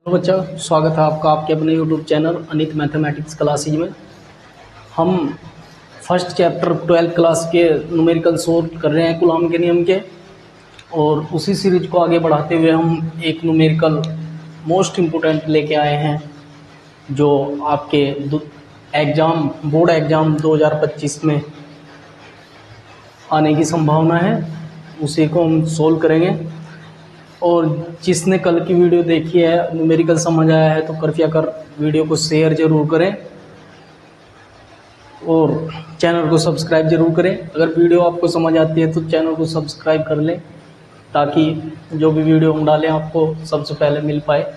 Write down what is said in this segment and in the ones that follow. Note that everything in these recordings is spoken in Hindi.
हेलो बच्चा, स्वागत है आपका आपके अपने YouTube channel Anit mathematics classes में। हम फर्स्ट चैप्टर 12th क्लास के न्यूमेरिकल सॉल्व कर रहे हैं कूलॉम के नियम के, और उसी सीरीज को आगे बढ़ाते हुए हम एक न्यूमेरिकल मोस्ट इम्पोर्टेंट लेके आए हैं जो आपके एग्ज़ाम बोर्ड एग्ज़ाम 2025 में आने की संभावना है। उसी को हम सोल्व करेंगे। और जिसने कल की वीडियो देखी है, न्यूमेरिकल समझ आया है, तो कृपया कर वीडियो को शेयर जरूर करें और चैनल को सब्सक्राइब जरूर करें। अगर वीडियो आपको समझ आती है तो चैनल को सब्सक्राइब कर लें ताकि जो भी वीडियो हम डालें आपको सबसे पहले मिल पाए।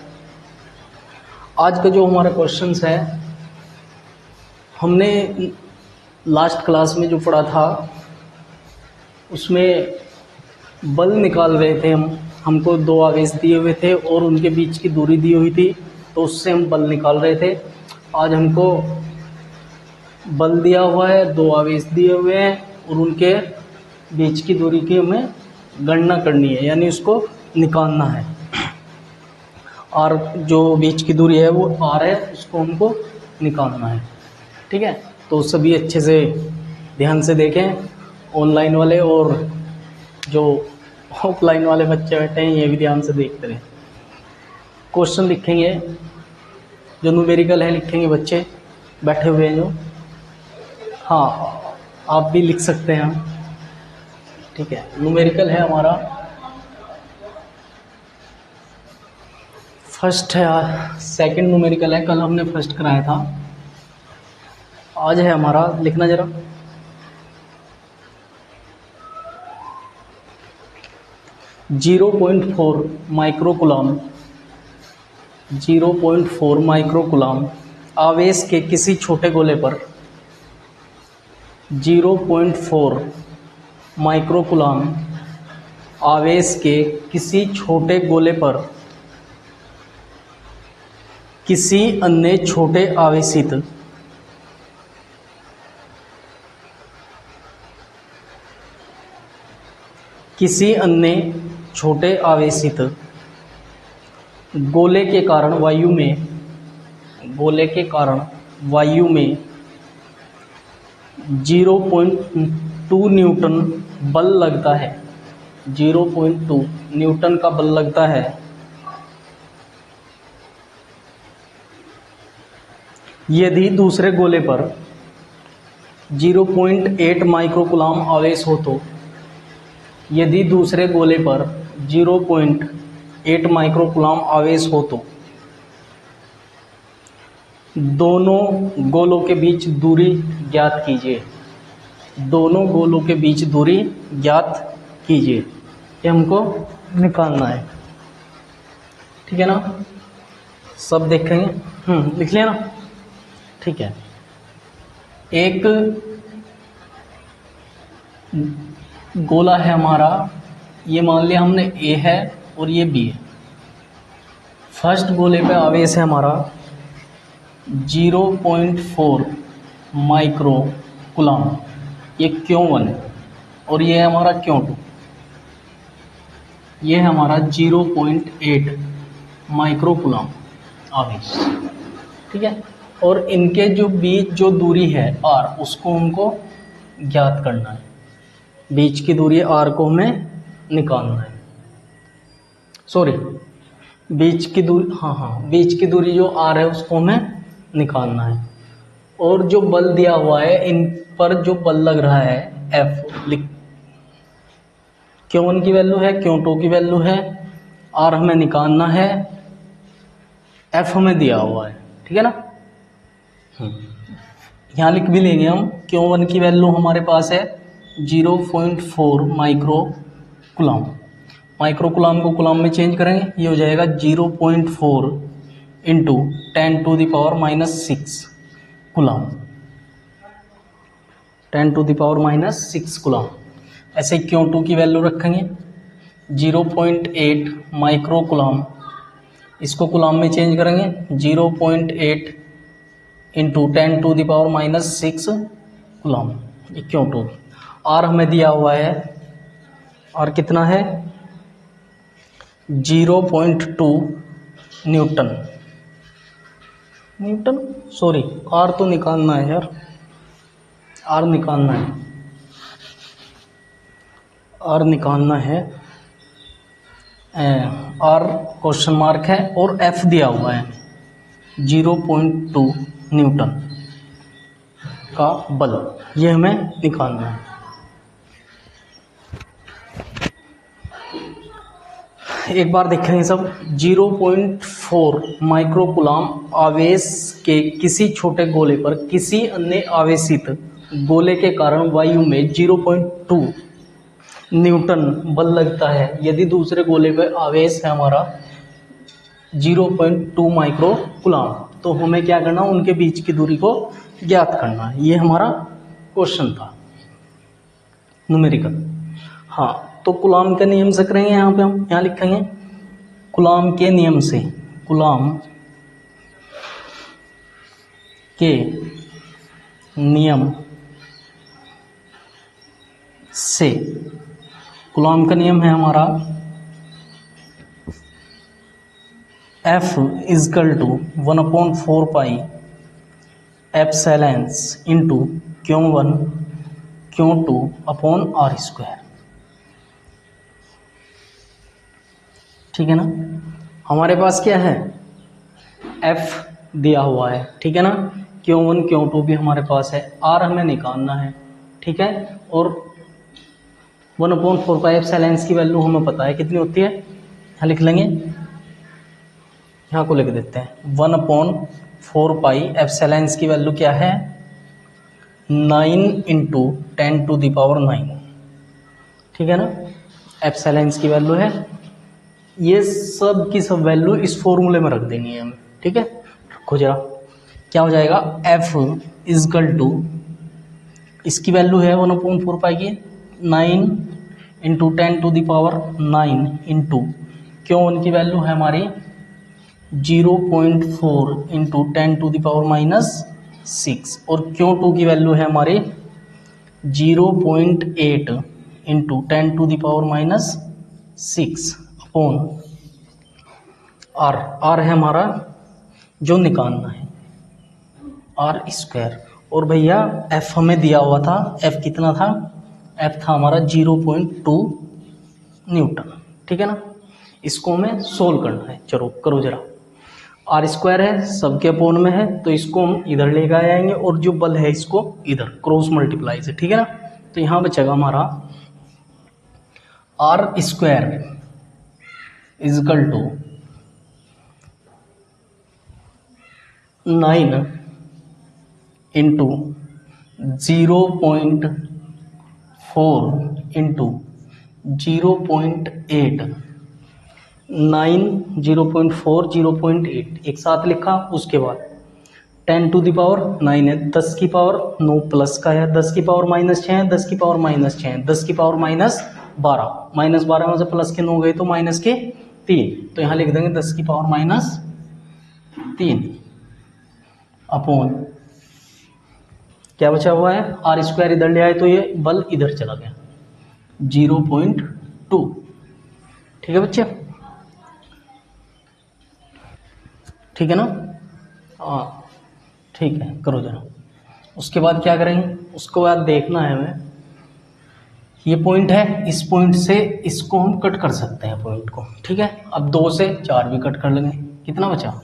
आज का जो हमारा क्वेश्चंस है, हमने लास्ट क्लास में जो पढ़ा था उसमें बल निकाल रहे थे हमको दो आवेश दिए हुए थे और उनके बीच की दूरी दी हुई थी, तो उससे हम बल निकाल रहे थे। आज हमको बल दिया हुआ है, दो आवेश दिए हुए हैं और उनके बीच की दूरी की हमें गणना करनी है, यानी उसको निकालना है। और जो बीच की दूरी है वो r है, उसको हमको निकालना है। ठीक है, तो सभी अच्छे से ध्यान से देखें, ऑनलाइन वाले और जो ऑफलाइन वाले बच्चे बैठे हैं ये भी ध्यान से देखते रहें। क्वेश्चन लिखेंगे, जो न्यूमेरिकल है लिखेंगे बच्चे बैठे हुए हैं जो। हाँ, आप भी लिख सकते हैं। ठीक है, न्यूमेरिकल है हमारा फर्स्ट है, सेकंड न्यूमेरिकल है। कल हमने फर्स्ट कराया था, आज है हमारा, लिखना जरा। जीरो 0.4 माइक्रोकूलम, 0.4 माइक्रोकूलम आवेश के किसी छोटे गोले पर 0.4 माइक्रोकूलम आवेश के किसी छोटे गोले पर किसी अन्य छोटे आवेशित छोटे आवेशित गोले के कारण वायु में 0.2 न्यूटन बल लगता है। 0.2 न्यूटन का बल लगता है यदि दूसरे गोले पर 0.8 माइक्रोकूलम आवेश हो तो। यदि दूसरे गोले पर 0.8 माइक्रोकूलम आवेश हो तो दोनों गोलों के बीच दूरी ज्ञात कीजिए। दोनों गोलों के बीच दूरी ज्ञात कीजिए, ये हमको निकालना है। ठीक है ना, सब देखेंगे। लिख लिया ना। ठीक है, एक गोला है हमारा, ये मान लिया हमने ए है और ये बी है। फर्स्ट गोले पे आवेश है हमारा 0.4 माइक्रोकूलम, ये Q1 है, और ये है हमारा Q2, ये है हमारा 0.8 माइक्रोकूलम आवेश। ठीक है, और इनके जो बीच जो दूरी है r, उसको हमको ज्ञात करना है। बीच की दूरी r को हमें निकालना है। सॉरी, बीच की दूरी, बीच की दूरी जो r है उसको हमें निकालना है। और जो बल दिया हुआ है, इन पर जो बल लग रहा है F लिख, Q1 की वैल्यू है, Q2 की वैल्यू है, R हमें निकालना है, F हमें दिया हुआ है। ठीक है ना, यहाँ लिख भी लेंगे हम। Q1 की वैल्यू हमारे पास है 0.4 माइक्रोकूलम। माइक्रोकूलम को कूलम में चेंज करेंगे, ये हो जाएगा 0.4 इंटू 10⁻⁻6 कूलम, 10⁻⁻6 कूलम। ऐसे Q2 की वैल्यू रखेंगे 0.8 माइक्रोकूलम, इसको कूलम में चेंज करेंगे 0.8 इंटू 10⁻⁻6 कूलम, ये Q2। R हमें दिया हुआ है, R कितना है 0.2 न्यूटन, सॉरी आर तो निकालना है यार, आर निकालना है, आर क्वेश्चन मार्क है और एफ दिया हुआ है 0.2 न्यूटन का बल, ये हमें निकालना है। एक बार देखेंगे सब। 0.4 माइक्रोकूलम आवेश के किसी छोटे गोले पर किसी अन्य आवेशित गोले के कारण वायु में 0.2 न्यूटन बल लगता है। यदि दूसरे गोले पर आवेश है हमारा 0.2 माइक्रोकूलम, तो हमें क्या करना, उनके बीच की दूरी को ज्ञात करना है। ये हमारा क्वेश्चन था न्यूमेरिकल। हाँ, तो कूलॉम के नियम से करेंगे। यहाँ पे हम यहाँ लिखेंगे कूलॉम के नियम से, कूलॉम के नियम से, कूलॉम का नियम है हमारा F equal to 1/4 pi epsilon into Q1 Q2 upon r square. ठीक है ना, हमारे पास क्या है, F दिया हुआ है, ठीक है ना, Q1 Q2 भी हमारे पास है, R हमें निकालना है, ठीक है, और 1/4 पाई एप्सिलॉन की वैल्यू हमें पता है कितनी होती है, यहाँ लिख लेंगे, यहाँ को लिख देते हैं 1/4 पाई एप्सिलॉन की वैल्यू क्या है 9 × 10⁹, ठीक है ना, एप्सिलॉन की वैल्यू है। ये सब की सब वैल्यू इस फॉर्मूले में रख देनी है हमें, ठीक है। रखो जरा, क्या हो जाएगा, F इजकल टू, इसकी वैल्यू है 1/4 पाई की 9 × 10⁹ इंटू Q1 की वैल्यू है हमारी 0.4 × 10⁻⁶, और Q2 की वैल्यू है हमारी 0.8 × 10⁻�6 अपॉन R है हमारा जो निकालना है, आर स्क्वायर। और भैया F हमें दिया हुआ था, F कितना था, F था हमारा 0.2 न्यूटन, ठीक है ना। इसको हमें सोल्व करना है, चलो करो जरा। आर स्क्वायर है, सबके अपोन में है, तो इसको हम इधर लेकर आएंगे और जो बल है इसको इधर क्रॉस मल्टीप्लाई से, ठीक है ना। तो यहाँ बचेगा हमारा r square equal to 9 into 0.4 into 0.8, 9 0.4 0.8 एक साथ लिखा, उसके बाद 10⁹ है, 10 की पावर 9 प्लस का है, 10 की पावर -6 है, 10 की पावर -6, 10 की पावर -12, -12 में से प्लस के 9 गए तो माइनस के 3, तो यहाँ लिख देंगे 10 की पावर -3 अपॉन, क्या बचा हुआ है, आर स्क्वायर इधर ले आए तो ये बल इधर चला गया 0.2, ठीक है बच्चे, ठीक है ना। हाँ ठीक है, करो जरा। उसके बाद क्या करेंगे, उसके बाद देखना है हमें, ये पॉइंट है, इस पॉइंट से इसको हम कट कर सकते हैं पॉइंट को, ठीक है। अब 2 से 4 भी कट कर लेंगे, कितना बचा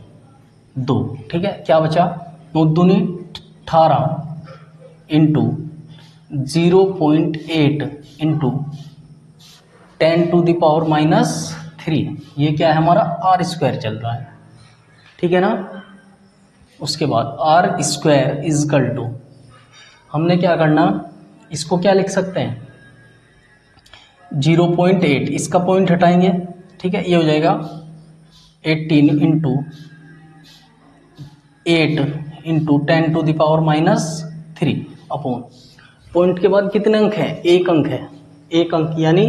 2, ठीक है। क्या बचा 9 दूनी 18 इंटू 0.8 इंटू 10⁻⁻3, ये क्या है हमारा आर स्क्वायर चल रहा है, ठीक है ना। उसके बाद आर स्क्वायर इजकल टू, हमने क्या करना, इसको क्या लिख सकते हैं 0.8, इसका पॉइंट हटाएंगे, ठीक है, ये हो जाएगा 18 इंटू 8 इंटू 10⁻⁻3 अपॉन, पॉइंट के बाद कितने अंक हैं, 1 अंक है, 1 अंक यानी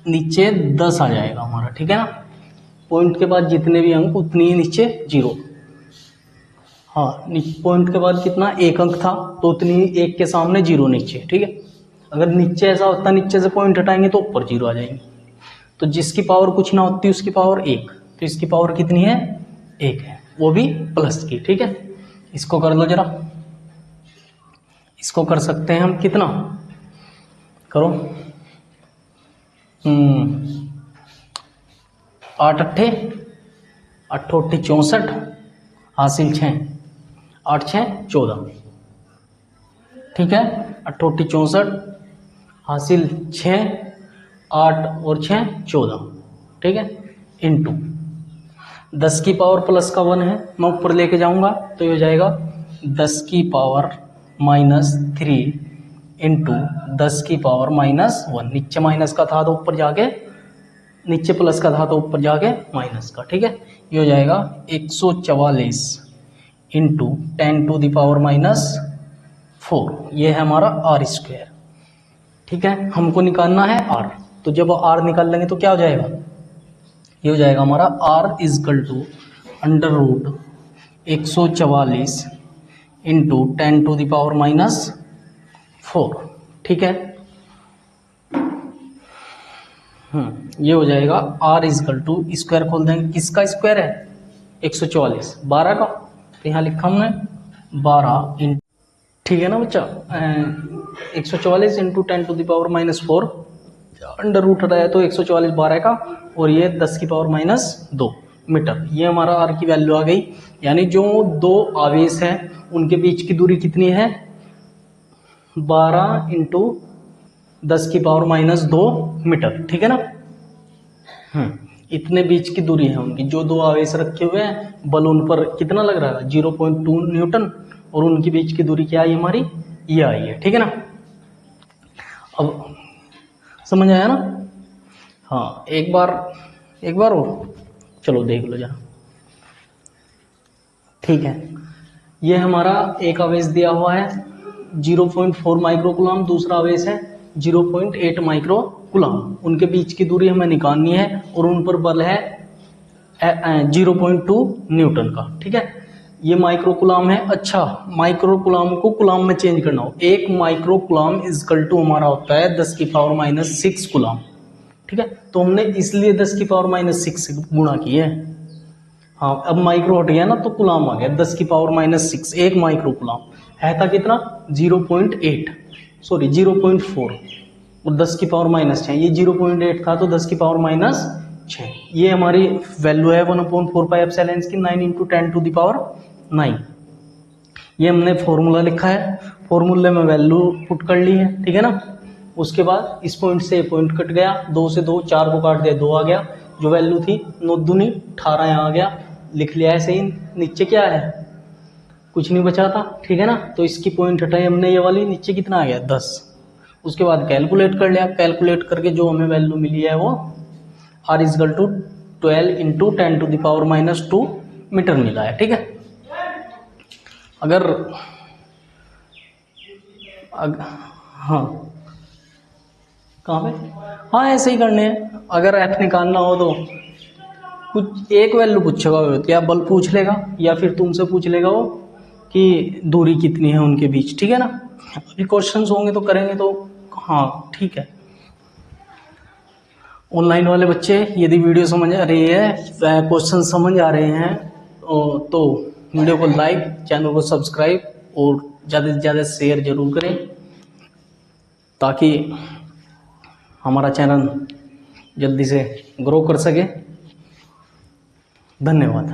नीचे 10 आ जाएगा हमारा, ठीक है ना। पॉइंट के बाद जितने भी अंक उतनी ही नीचे 0, हाँ पॉइंट के बाद कितना 1 अंक था तो उतनी 1 के सामने 0 नीचे, ठीक है। अगर नीचे ऐसा होता, नीचे से पॉइंट हटाएंगे तो ऊपर 0 आ जाएंगे, तो जिसकी पावर कुछ ना होती उसकी पावर 1, तो इसकी पावर कितनी है, 1 है, वो भी प्लस की। ठीक है, इसको कर लो जरा, इसको कर सकते हैं हम कितना, करो 8 अट्ठे 64 हासिल 6, 8 6 14। ठीक है, 64 हासिल 6, 8 और 6 14। ठीक है, इंटू 10 की पावर प्लस का 1 है, मैं ऊपर लेके जाऊंगा तो ये हो जाएगा 10 की पावर -3 इंटू 10 की पावर -1। नीचे माइनस का था तो ऊपर जाके, नीचे प्लस का था तो ऊपर जाके माइनस का। ठीक है, ये हो जाएगा 144 इंटू 10⁻⁻⁴। ये है हमारा r²। ठीक है, हमको निकालना है r, तो जब r निकाल लेंगे तो क्या हो जाएगा, ये हो जाएगा हमारा r √144 इंटू 10⁻⁻⁴। ठीक है, ये हो जाएगा r स्क्वायर खोल देंगे, किसका स्क्वायर है, 144 12 का, तो यहाँ लिखा हमने 12 इंटू, ठीक है ना बच्चा, 144 इंटू 10⁻⁻⁴, अंडर रूट हटाया तो 144 12 का, और ये 10 की पावर -2 मीटर। ये हमारा r की वैल्यू आ गई। यानी जो दो आवेश हैं उनके बीच की दूरी कितनी है, 12 इंटू 10 की पावर -2 मीटर। ठीक है ना, इतने बीच की दूरी है उनकी। जो दो आवेश रखे हुए हैं, बल उन पर कितना लग रहा है, 0.2 न्यूटन, और उनके बीच की दूरी क्या आई हमारी, ये आई है। ठीक है ना, अब समझ आया ना। हाँ, एक बार और चलो देख लो जरा। ठीक है, ये हमारा एक आवेश दिया हुआ है 0.4 माइक्रोकूलम, दूसरा आवेश है 0.8 माइक्रोकूलम। उनके बीच की दूरी हमें निकालनी है, और उन पर बल है 0.2 न्यूटन का। ठीक है, ये माइक्रोकूलम है। अच्छा, माइक्रोकूलम को कूलम में चेंज करना हो, 1 माइक्रोकूलम इक्वल टू हमारा होता है 10 की पावर -6 कूलम। ठीक है, तो हमने इसलिए 10 की पावर -6 से गुणा की है। हाँ, अब माइक्रो हट गया ना तो कूलम आ गया, 10 की पावर -6 1 माइक्रोकूलम है, था कितना 0.8 सॉरी 0.4, और 10 की पावर -6, ये 0.8 था तो 10 की पावर -6। ये हमारी वैल्यू है 1/4πε की 9 इंटू 10⁻⁹। ये हमने फॉर्मूला लिखा है, फॉर्मूले में वैल्यू पुट कर ली है। ठीक है ना, उसके बाद इस पॉइंट से पॉइंट कट गया, 2 से 2 4 को काट दिया, 2 आ गया। जो वैल्यू थी 9 दूनी 18 यहाँ आ गया, लिख लिया ऐसे ही। नीचे क्या है, कुछ नहीं बचा था। ठीक है ना, तो इसकी पॉइंट हटाई हमने, ये वाली, नीचे कितना आ गया 10। उसके बाद कैलकुलेट कर लिया, कैलकुलेट करके जो हमें वैल्यू मिली है वो r = 12 इंटू 10⁻⁻2 मीटर मिला है। ठीक है, अगर हाँ कहाँ पे, हाँ ऐसे ही करने हैं। अगर f निकालना हो तो कुछ एक वैल्यू पूछेगा, या बल पूछ लेगा या फिर तुमसे पूछ लेगा वो कि दूरी कितनी है उनके बीच। ठीक है ना, अभी क्वेश्चंस होंगे तो करेंगे तो हाँ ठीक है। ऑनलाइन वाले बच्चे यदि वीडियो समझ आ रही है, क्वेश्चन समझ आ रहे हैं तो वीडियो को लाइक, चैनल को सब्सक्राइब और ज़्यादा से ज़्यादा शेयर जरूर करें, ताकि हमारा चैनल जल्दी से ग्रो कर सके। धन्यवाद।